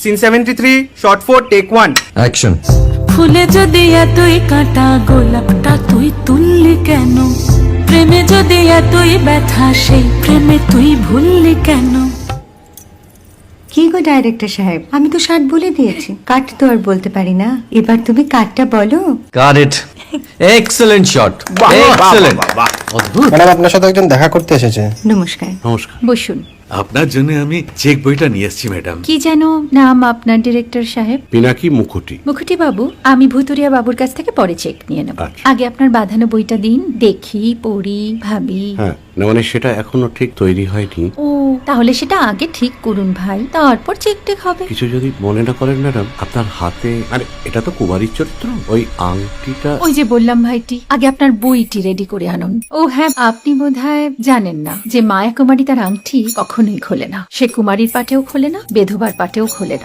Scene 73 short 4 take 1 action. ফুলে যদি এতই কাঁটা গোলাপটা তুই তুললি কেন? প্রেমে যদি এতই ব্যথা সেই প্রেমে তুই ভুললি কেন? কি গো ডাইরেক্টর সাহেব, আমি তো 60 বলে দিয়েছি, কাট তো আর বলতে পারি না, এবার তুমি কাটটা বলো। Got it. Excellent shot, excellent. অদ্ভুত। ম্যাডাম আপনার সাথে একজন দেখা করতে এসেছে। নমস্কার। নমস্কার। বসুন। আপনার জন্য আমি চেক বইটা নিয়ে এসেছি ম্যাডাম। কি যেন নাম আপনার ডিরেক্টর সাহেব? পিনাকি মুখোটি। মুখুটি বাবু, আমি ভুতুরিয়া বাবুর কাছ থেকে পরে চেক নিয়ে নেব। আচ্ছা। আগে আপনার বাঁধানো বইটা দিন, দেখি, পড়ি, ভাবি। হ্যাঁ, না মানে সেটা এখনো ঠিক তৈরি হয়নি। ও, তাহলে সেটা আগে ঠিক করুন ভাই, তারপর চেক টেক হবে। কিছু যদি মনে না করেন ম্যাডাম, আপনার হাতে আরে এটা তো কুমারীর চরিত্র, ওই আংটিটা। ওই যে বললাম ভাইটি, আগে আপনার বইটি রেডি করে আনুন। ও হ্যাঁ, আপনি বোধহয় জানেন না যে মায়া কুমারী তার আংটি কখনোই খোলে না। সে কুমারীর পাটেও খোলে না, বেধবার পাটেও খোলে না।